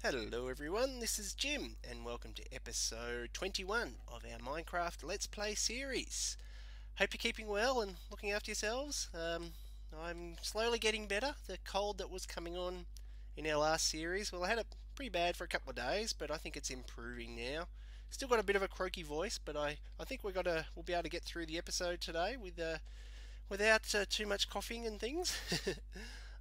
Hello everyone, this is Jim and welcome to episode 21 of our Minecraft Let's Play series. Hope you're keeping well and looking after yourselves. I'm slowly getting better. The cold that was coming on in our last series, well, I had it pretty bad for a couple of days, but I think it's improving now. Still got a bit of a croaky voice, but I think we'll be able to get through the episode today without too much coughing and things.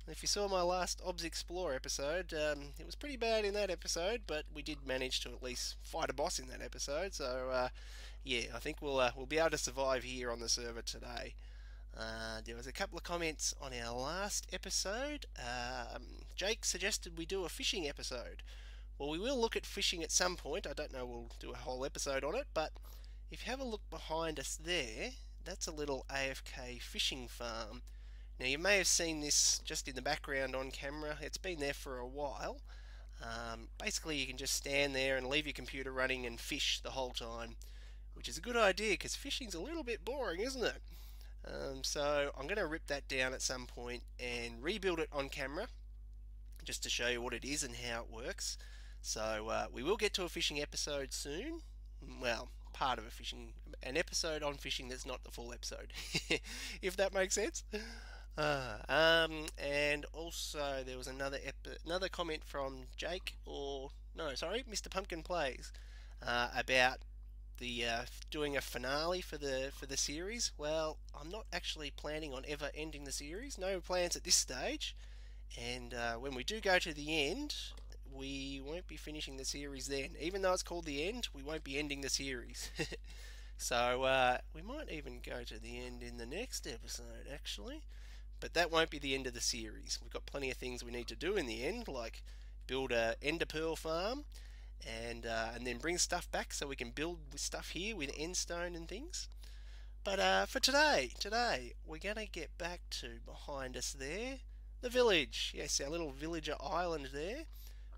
If you saw my last OBS Explore episode, it was pretty bad in that episode, but we did manage to at least fight a boss in that episode. So yeah, I think we'll be able to survive here on the server today. There was a couple of comments on our last episode. Jake suggested we do a fishing episode. Well, we will look at fishing at some point. I don't know we'll do a whole episode on it, but if you have a look behind us there, that's a little AFK fishing farm. Now you may have seen this just in the background on camera. It's been there for a while. Basically you can just stand there and leave your computer running and fish the whole time, which is a good idea because fishing's a little bit boring, isn't it? So I'm going to rip that down at some point and rebuild it on camera just to show you what it is and how it works. So we will get to a fishing episode soon. Well, part of an episode on fishing that's not the full episode, if that makes sense. And also there was another comment from Jake, Mr. Pumpkin Plays, about the doing a finale for the series. Well, I'm not actually planning on ever ending the series. No plans at this stage. And when we do go to the end, we won't be finishing the series then. Even though it's called the end, we won't be ending the series. So we might even go to the end in the next episode, actually. But that won't be the end of the series. We've got plenty of things we need to do in the end, like build a ender pearl farm, and then bring stuff back so we can build with stuff here with endstone and things. But for today we're going to get back to behind us there, the village. Yes, our little villager island there.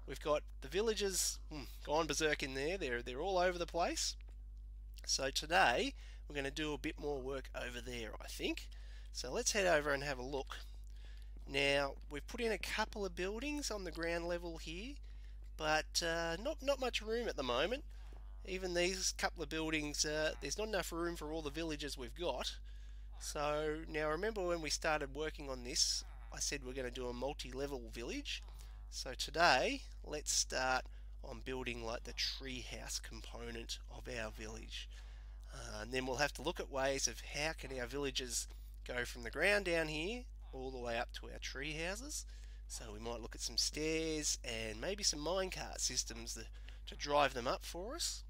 We've got the villagers gone berserk in there. They're all over the place. So today we're going to do a bit more work over there, I think. So let's head over and have a look. Now we've put in a couple of buildings on the ground level here, but not much room at the moment. Even these couple of buildings, there's not enough room for all the villagers we've got. So now remember when we started working on this, I said we're going to do a multi-level village. So today let's start on building like the treehouse component of our village. And then we'll have to look at ways of how can our villagers go from the ground down here all the way up to our tree houses. So we might look at some stairs and maybe some minecart systems to drive them up for us.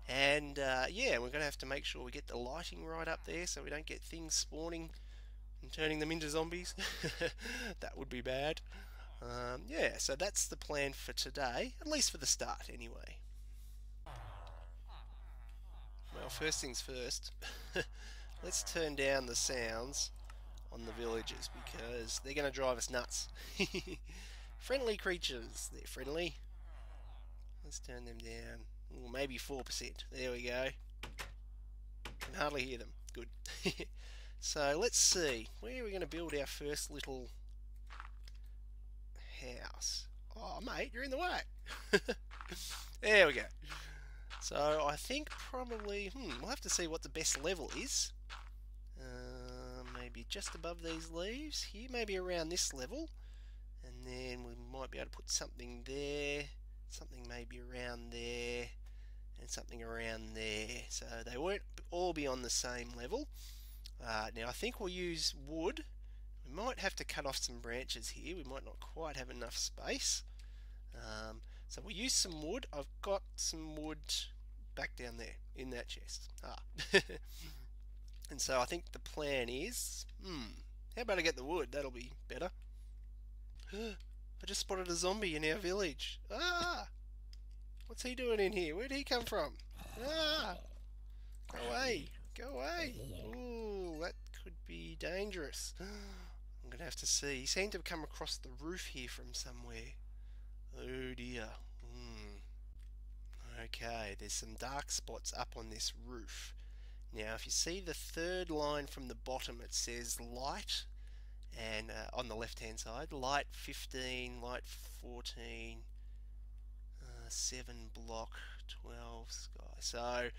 And yeah, we're going to have to make sure we get the lighting right up there so we don't get things spawning and turning them into zombies. That would be bad. Yeah, so that's the plan for today, at least for the start anyway. Well, first things first, let's turn down the sounds on the villagers because they're going to drive us nuts. Friendly creatures, they're friendly. Let's turn them down. Ooh, maybe 4%. There we go. Can hardly hear them. Good. So let's see. Where are we going to build our first little house? Oh, mate, you're in the way. There we go. So I think probably, we'll have to see what the best level is. Maybe just above these leaves here, maybe around this level. And then we might be able to put something there, something maybe around there, and something around there. So they won't all be on the same level. Now I think we'll use wood. We might have to cut off some branches here. We might not quite have enough space. So we'll use some wood. I've got some wood back down there in that chest. And so I think the plan is, how about I get the wood? That'll be better. I just spotted a zombie in our village. What's he doing in here? Where'd he come from? Go away. Go away. Ooh, that could be dangerous. I'm going to have to see. He seemed to have come across the roof here from somewhere. Oh dear. Okay, there's some dark spots up on this roof. Now if you see the third line from the bottom, it says light, and on the left hand side, light 15, light 14, 7 block, 12 sky. So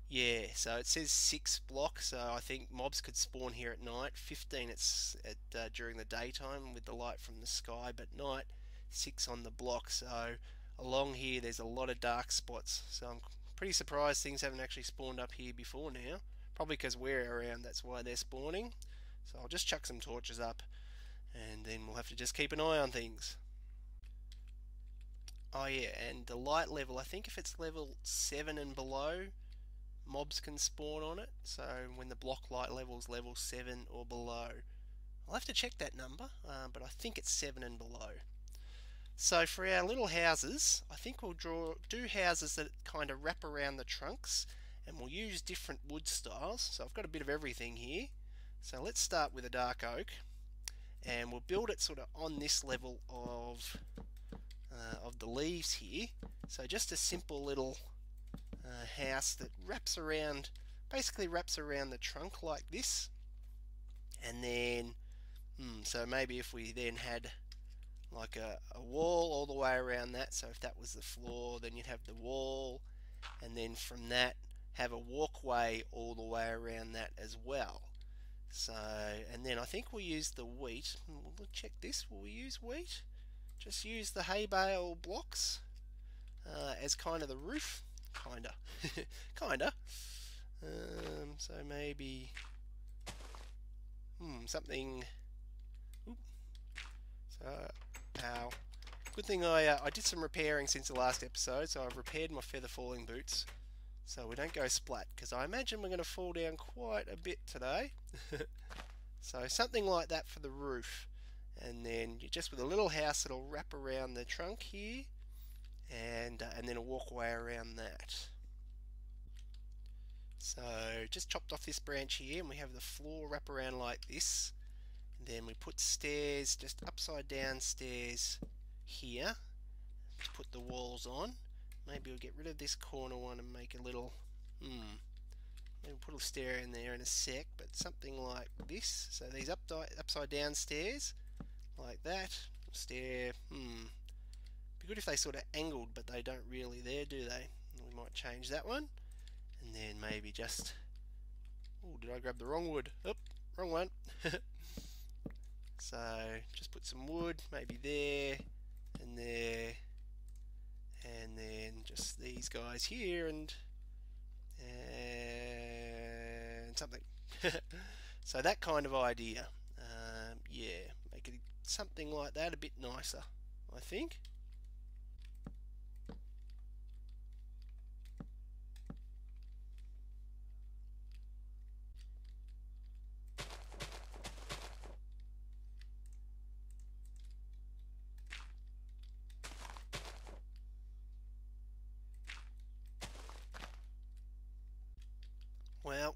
yeah, so it says 6 block, so I think mobs could spawn here at night. 15 it's at during the daytime with the light from the sky, but night 6 on the block. So along here there's a lot of dark spots. So I'm pretty surprised things haven't actually spawned up here before now. Probably because we're around, that's why they're spawning. So I'll just chuck some torches up, and then we'll have to just keep an eye on things. Oh yeah, and the light level, I think if it's level 7 and below, mobs can spawn on it. So when the block light level is level 7 or below. I'll have to check that number, but I think it's 7 and below. So for our little houses, I think we'll do houses that kind of wrap around the trunks, and we'll use different wood styles. So I've got a bit of everything here. So let's start with a dark oak, and we'll build it sort of on this level of the leaves here. So just a simple little house that wraps around, basically wraps around the trunk like this. And then, so maybe if we then had like a wall all the way around that, so if that was the floor, then you'd have the wall, and then from that have a walkway all the way around that as well. So, and then I think we'll use the wheat. We'll check this. Will we use wheat? Just use the hay bale blocks as kind of the roof. Kinda. Kinda. So maybe something. Oop. So, ow. Good thing I did some repairing since the last episode, so I've repaired my feather falling boots, so we don't go splat, because I imagine we're going to fall down quite a bit today. So something like that for the roof, and then you just with a little house that'll wrap around the trunk here, and then a walkway around that. So just chopped off this branch here, and we have the floor wrap around like this. And then we put stairs, just upside down stairs here to put the walls on. Maybe we'll get rid of this corner one and make a little, maybe we'll put a stair in there in a sec, but something like this. So these upside down stairs, like that. Stair, be good if they sort of angled, but they don't really there, do they? We might change that one. And then maybe just, oh, did I grab the wrong wood? Oh, wrong one. So just put some wood, maybe there, and there, and then just these guys here, and something. So that kind of idea. Yeah, make it something like that, a bit nicer, I think. Well,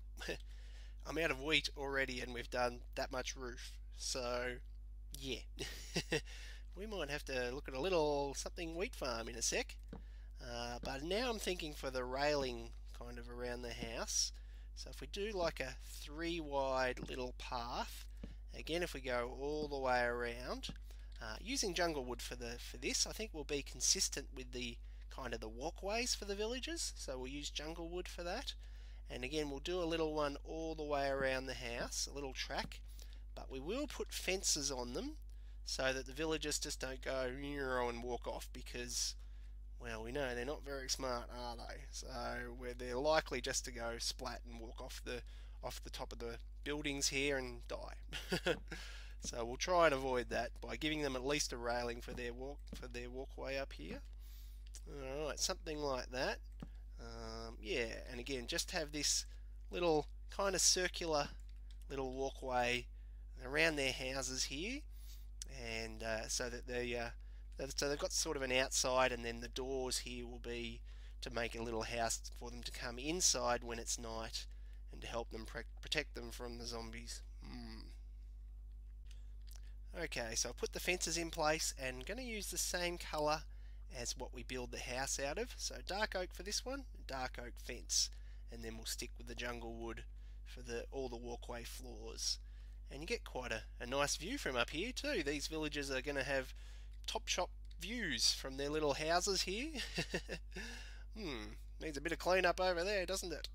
I'm out of wheat already, and we've done that much roof. So, yeah. We might have to look at a little something wheat farm in a sec. But now I'm thinking for the railing kind of around the house. So if we do like a 3 wide little path, again if we go all the way around, using jungle wood for this, I think will be consistent with the kind of the walkways for the villages. So we'll use jungle wood for that. And again, we'll do a little one all the way around the house, a little track, but we will put fences on them so that the villagers just don't go and walk off, because, well, we know they're not very smart, are they? So they're likely just to go splat and walk off the top of the buildings here and die. So we'll try and avoid that by giving them at least a railing for their walkway up here. All right, something like that. Yeah, and again, just have this little kind of circular little walkway around their houses here, and so that they've got sort of an outside, and then the doors here will be to make a little house for them to come inside when it's night, and to help them protect them from the zombies. Okay, so I'll put the fences in place, and I'm going to use the same colour as what we build the house out of. So dark oak for this one, dark oak fence, and then we'll stick with the jungle wood for all the walkway floors. And you get quite a nice view from up here too. These villagers are going to have top views from their little houses here. Needs a bit of clean up over there, doesn't it?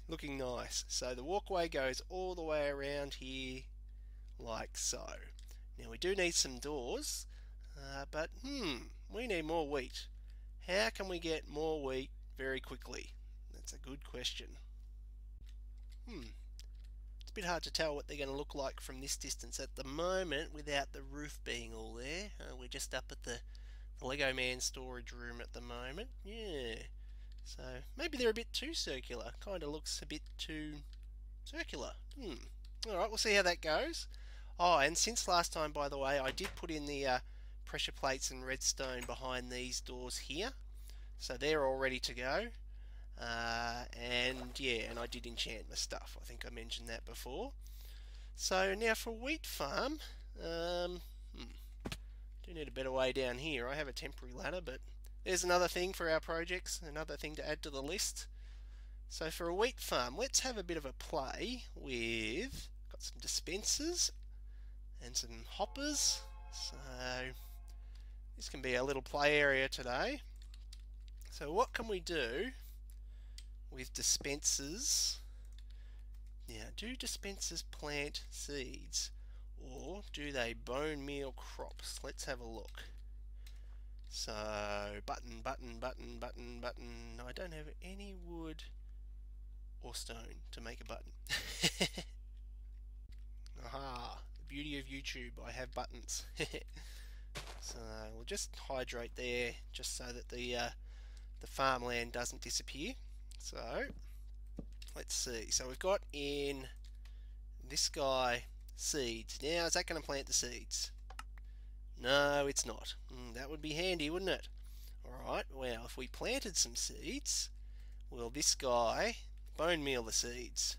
Looking nice. So the walkway goes all the way around here like so. Now we do need some doors, but we need more wheat. How can we get more wheat very quickly? That's a good question. It's a bit hard to tell what they're going to look like from this distance at the moment without the roof being all there. We're just up at the Lego Man storage room at the moment. Yeah. So maybe they're a bit too circular. Kind of looks a bit too circular. Alright, we'll see how that goes. Oh, and since last time, by the way, I did put in the pressure plates and redstone behind these doors here. So they're all ready to go. And yeah, and I did enchant my stuff. I think I mentioned that before. So now for wheat farm, do need a better way down here. I have a temporary ladder, but there's another thing for our projects, another thing to add to the list. So for a wheat farm, let's have a bit of a play with, got some dispensers and some hoppers. So this can be a little play area today. So what can we do with dispensers? Now, do dispensers plant seeds or do they bone meal crops? Let's have a look. So button. I don't have any wood or stone to make a button. Aha, the beauty of YouTube, I have buttons. So we'll just hydrate there just so that the farmland doesn't disappear. So let's see. So we've got in this guy seeds. Now is that going to plant the seeds? No, it's not. That would be handy, wouldn't it? Alright, well, if we planted some seeds, will this guy bone meal the seeds?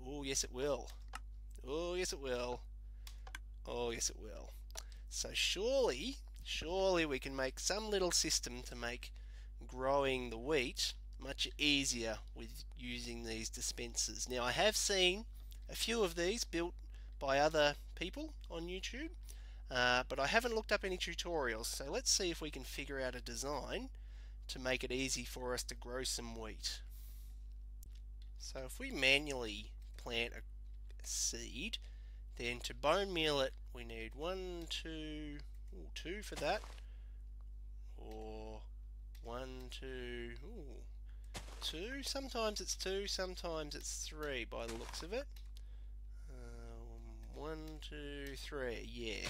Oh, yes it will. Oh, yes it will. Oh, yes it will. So surely we can make some little system to make growing the wheat much easier with using these dispensers. Now, I have seen a few of these built by other people on YouTube, but I haven't looked up any tutorials, so let's see if we can figure out a design to make it easy for us to grow some wheat. So if we manually plant a seed, then to bone meal it we need 2 for that, or 1, 2, 2, sometimes it's 2, sometimes it's 3 by the looks of it. 1, 2, 3, yeah.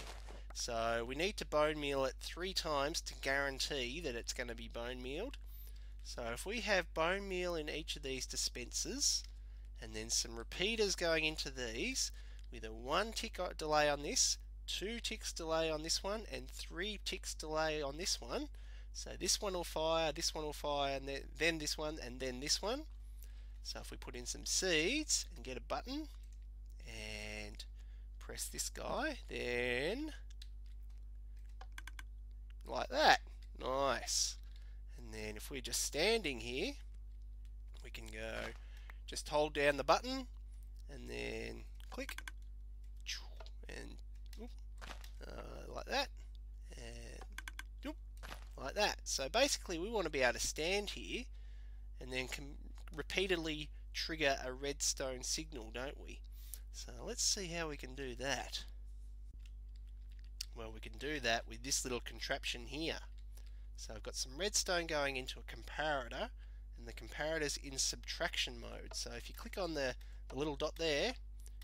So we need to bone meal it 3 times to guarantee that it's going to be bone mealed. So if we have bone meal in each of these dispensers, and then some repeaters going into these, with a 1 tick delay on this, 2 ticks delay on this one, and 3 ticks delay on this one. So this one will fire, and then this one, and then this one. So if we put in some seeds and get a button, and press this guy, then like that. Nice. And then if we're just standing here, we can go, just hold down the button, and then click, and like that, and like that. So basically we want to be able to stand here and then repeatedly trigger a redstone signal, don't we? So let's see how we can do that. Well, we can do that with this little contraption here. So I've got some redstone going into a comparator, and the comparator's in subtraction mode. So if you click on the little dot there,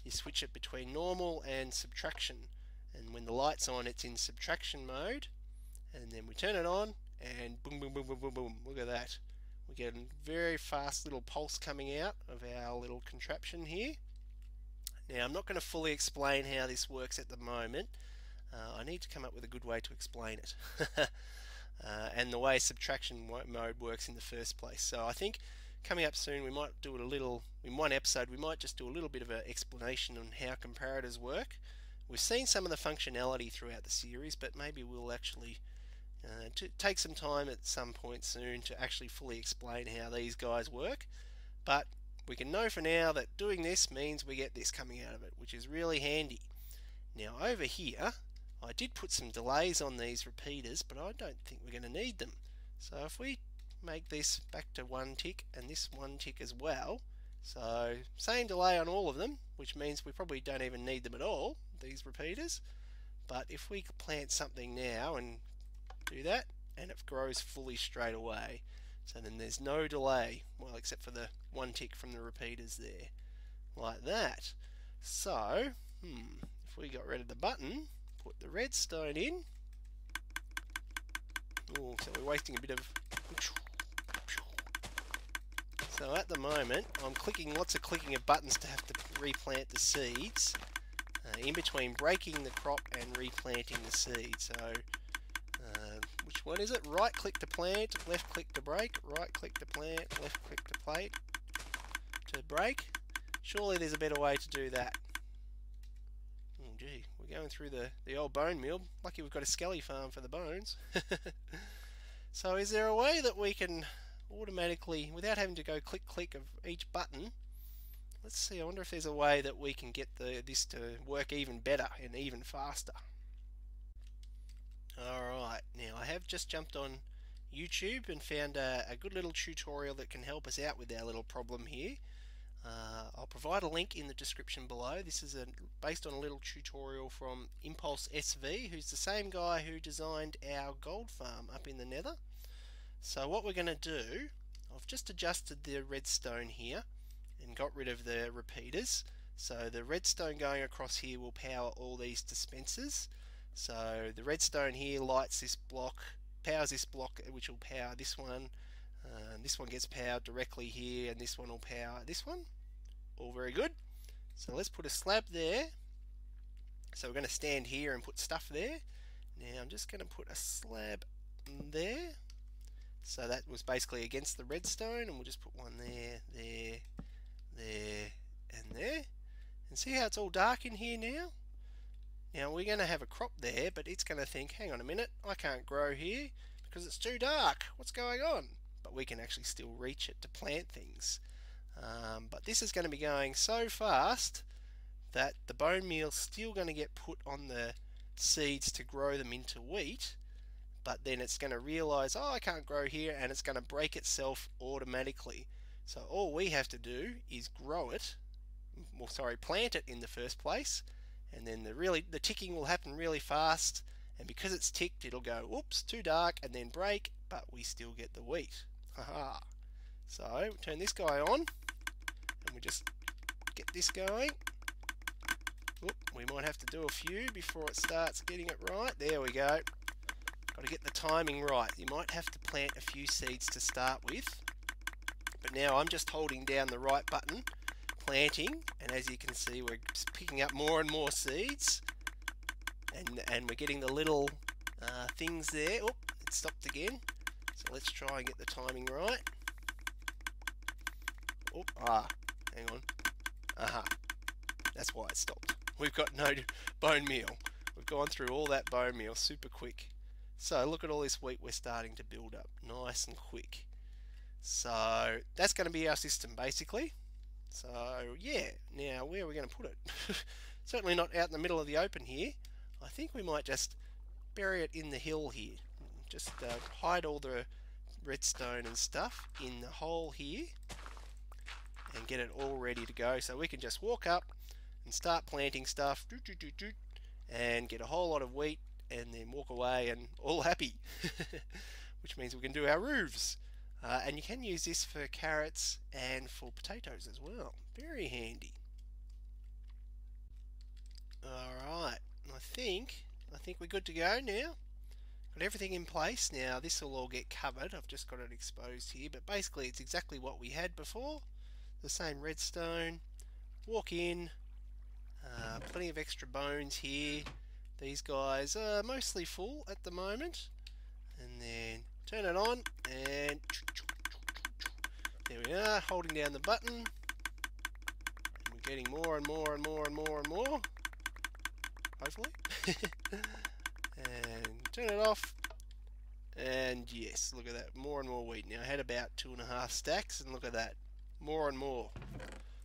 you switch it between normal and subtraction, and when the light's on it's in subtraction mode, and then we turn it on and boom boom boom boom boom boom. Look at that. We get a very fast little pulse coming out of our little contraption here. Now I'm not going to fully explain how this works at the moment. I need to come up with a good way to explain it. And the way subtraction mode works in the first place. So I think coming up soon we might do it a little, in one episode we might just do a little bit of an explanation on how comparators work. We've seen some of the functionality throughout the series, but maybe we'll actually take some time at some point soon to actually fully explain how these guys work. But we can know for now that doing this means we get this coming out of it, which is really handy. Now over here I did put some delays on these repeaters, but I don't think we're going to need them. So if we make this back to 1 tick and this 1 tick as well, so same delay on all of them, which means we probably don't even need them at all, these repeaters. But if we plant something now and do that, and it grows fully straight away, so then there's no delay, well, except for the 1 tick from the repeaters there, like that. So if we got rid of the button, put the redstone in. Oh, so we're wasting a bit of. So at the moment, I'm clicking lots of clicking of buttons to have to replant the seeds, in between breaking the crop and replanting the seed. So which one is it? Right click to plant, left click to break, right click to plant, left click to plate to break. Surely there's a better way to do that. Oh gee, we're going through the old bone mill. Lucky we've got a skelly farm for the bones. So is there a way that we can automatically, without having to go click of each button, let's see, I wonder if there's a way that we can get this to work even better and even faster. Alright, now I have just jumped on YouTube and found a good little tutorial that can help us out with our little problem here. I'll provide a link in the description below. This is based on a little tutorial from Impulse SV, who's the same guy who designed our gold farm up in the Nether. So what we're going to do, I've just adjusted the redstone here and got rid of the repeaters. So the redstone going across here will power all these dispensers. So the redstone here lights this block, powers this block, which will power this one. This one gets powered directly here, and this one will power this one. All very good. So let's put a slab there. So we're going to stand here and put stuff there. Now I'm just going to put a slab there. So that was basically against the redstone, and we'll just put one there, there, there, and there. And see how it's all dark in here now? Now we're going to have a crop there, but it's going to think, hang on a minute, I can't grow here because it's too dark. What's going on? But we can actually still reach it to plant things. But this is going to be going so fast that the bone meal's still going to get put on the seeds to grow them into wheat, but then it's going to realize, oh, I can't grow here, and it's going to break itself automatically. So all we have to do is grow it, well, sorry, plant it in the first place, and then the ticking will happen really fast, and because it's ticked, it'll go, oops, too dark, and then break, but we still get the wheat. Haha. So turn this guy on, and we just get this going. Oop, we might have to do a few before it starts getting it right. There we go. Got to get the timing right. You might have to plant a few seeds to start with, but now I'm just holding down the right button, planting, and as you can see, we're picking up more and more seeds, and we're getting the little things there. Oop, it stopped again. So let's try and get the timing right. Oop, hang on. Aha, that's why it stopped. We've got no bone meal. We've gone through all that bone meal super quick. So look at all this wheat we're starting to build up, nice and quick. So that's going to be our system basically. So yeah, now where are we going to put it? Certainly not out in the middle of the open here. I think we might just bury it in the hill here. Just hide all the redstone and stuff in the hole here and get it all ready to go, so we can just walk up and start planting stuff and get a whole lot of wheat and then walk away and all happy. Which means we can do our roofs, and you can use this for carrots and for potatoes as well. Very handy. Alright, I think we're good to go now. Got everything in place. Now this will all get covered. I've just got it exposed here, but basically it's exactly what we had before. The same redstone. Walk in. Plenty of extra bones here. These guys are mostly full at the moment. And then turn it on, and there we are, holding down the button. And we're getting more and more and more and more and more. Hopefully. And turn it off, and yes, look at that, more and more wheat. Now I had about 2.5 stacks, and look at that, more and more.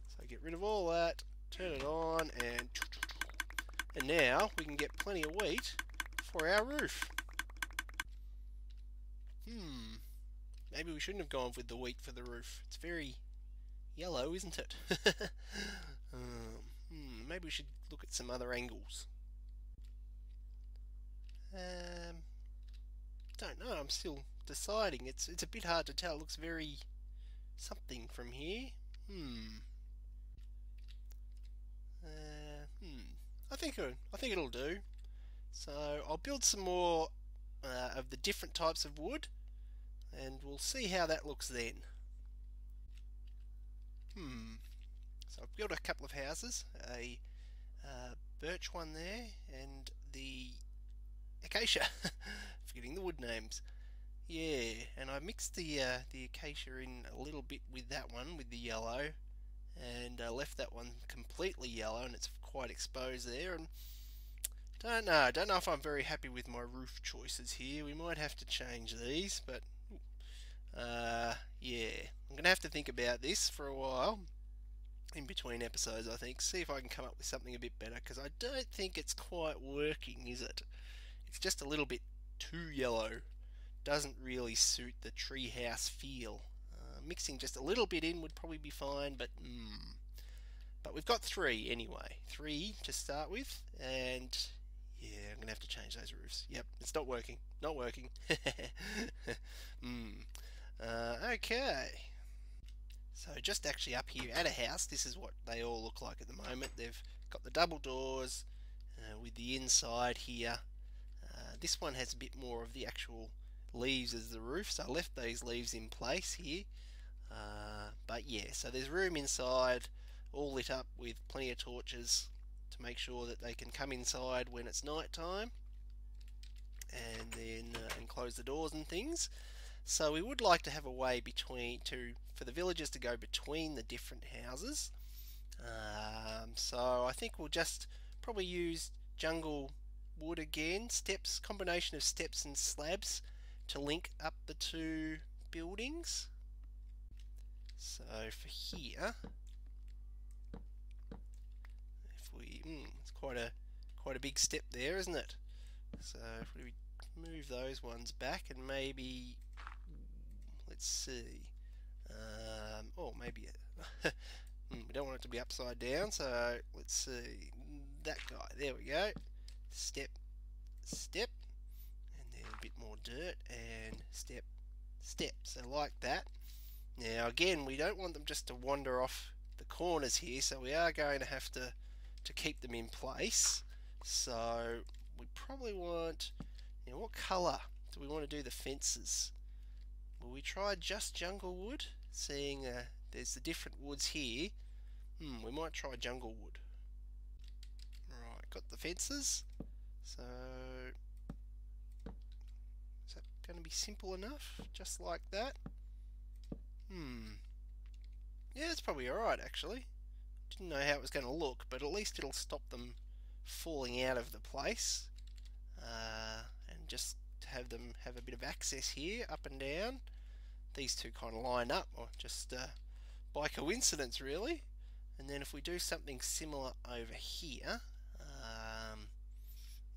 So get rid of all that, turn it on, and now we can get plenty of wheat for our roof. Maybe we shouldn't have gone with the wheat for the roof. It's very yellow, isn't it? Maybe we should look at some other angles. Don't know, I'm still deciding. It's a bit hard to tell. It looks very something from here. I think it'll do. So I'll build some more of the different types of wood, and we'll see how that looks then. So I've built a couple of houses, a birch one there, and the acacia. Forgetting the wood names. Yeah, and I mixed the acacia in a little bit with that one, with the yellow, and left that one completely yellow, and it's quite exposed there. And don't know if I'm very happy with my roof choices here. We might have to change these, but yeah, I'm gonna have to think about this for a while in between episodes, I think. See if I can come up with something a bit better, because I don't think it's quite working, is it? It's just a little bit too yellow. Doesn't really suit the treehouse feel. Mixing just a little bit in would probably be fine, but we've got 3 anyway. 3 to start with, and yeah, I'm gonna have to change those roofs. Yep, it's not working. Not working. Okay. So just actually up here at a house, this is what they all look like at the moment. They've got the double doors with the inside here. This one has a bit more of the actual leaves as the roof, so I left those leaves in place here. But yeah, so there's room inside, all lit up with plenty of torches to make sure that they can come inside when it's night time, and then and close the doors and things. So we would like to have a way for the villagers to go between the different houses. So I think we'll just probably use jungle wood again, combination of steps and slabs to link up the 2 buildings. So for here, if we, it's quite a big step there, isn't it? So if we move those ones back and maybe, let's see, oh, maybe we don't want it to be upside down, so let's see, that guy, there we go. Step, step, and then a bit more dirt, and step, step. So like that. Now again, we don't want them just to wander off the corners here, so we are going to have to keep them in place. So we probably want, what colour do we want to do the fences? Will we try just jungle wood? Seeing there's the different woods here. We might try jungle wood. Right, got the fences. So is that going to be simple enough? Just like that? Yeah, it's probably alright actually. Didn't know how it was going to look, but at least it'll stop them falling out of the place. And just have them have a bit of access here, up and down. These 2 kind of line up, or just by coincidence really. And then if we do something similar over here,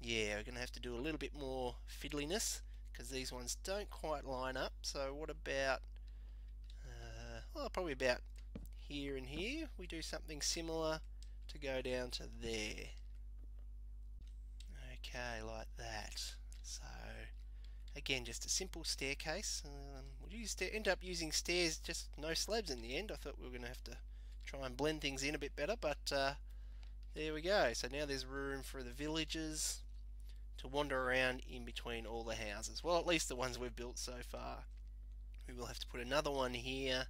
yeah, we're going to have to do a little bit more fiddliness, because these ones don't quite line up. So what about, well, probably about here and here, we do something similar to go down to there. Okay, like that. So again, just a simple staircase. We'll end up using stairs, just no slabs in the end. I thought we were going to have to try and blend things in a bit better, but there we go. So now there's room for the villagers to wander around in between all the houses. Well, at least the ones we've built so far. We will have to put another one here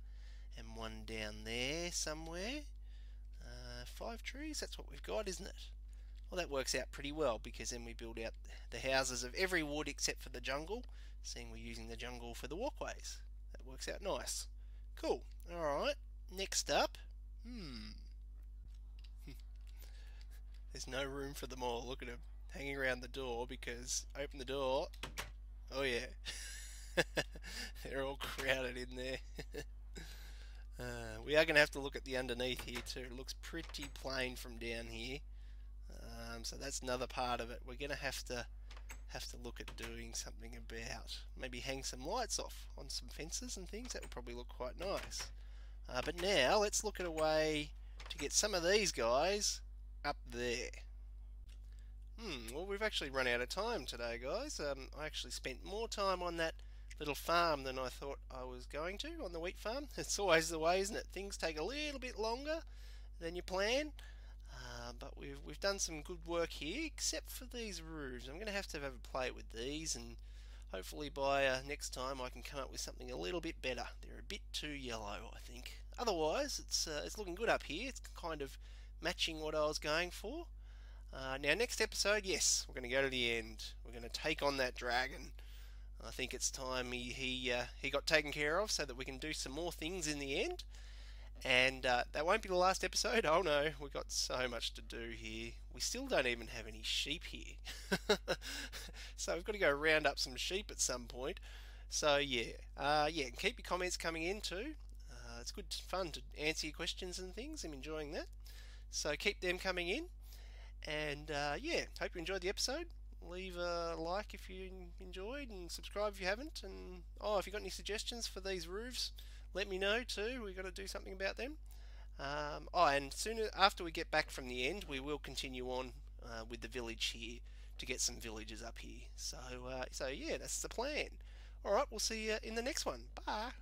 and one down there somewhere. 5 trees, that's what we've got, isn't it? Well, that works out pretty well, because then we build out the houses of every wood except for the jungle, seeing we're using the jungle for the walkways. That works out nice. Cool. Alright, next up. There's no room for them all. Look at them hanging around the door, because open the door. Oh yeah. They're all crowded in there. We are going to have to look at the underneath here too. It looks pretty plain from down here. So that's another part of it. We're going to have to look at doing something about. Maybe hang some lights off on some fences and things. That would probably look quite nice. But now let's look at a way to get some of these guys up there. Well, we've actually run out of time today, guys. I actually spent more time on that little farm than I thought I was going to, on the wheat farm. It's always the way, isn't it? Things take a little bit longer than you plan. But we've done some good work here, except for these roofs. I'm going to have a play with these, and hopefully by next time I can come up with something a little bit better. They're a bit too yellow, I think. Otherwise, it's looking good up here. It's kind of matching what I was going for. Now, next episode, yes, we're going to go to the end. We're going to take on that dragon. I think it's time he got taken care of so that we can do some more things in the end. And that won't be the last episode. Oh no, we've got so much to do here. We still don't even have any sheep here. So we've got to go round up some sheep at some point. So yeah, keep your comments coming in too. It's good fun to answer your questions and things. I'm enjoying that. So keep them coming in. And yeah, hope you enjoyed the episode. Leave a like if you enjoyed, and subscribe if you haven't. And if you've got any suggestions for these roofs, let me know too. We've got to do something about them. And soon after we get back from the end, we will continue on with the village here to get some villagers up here. So yeah, that's the plan. All right, we'll see you in the next one. Bye.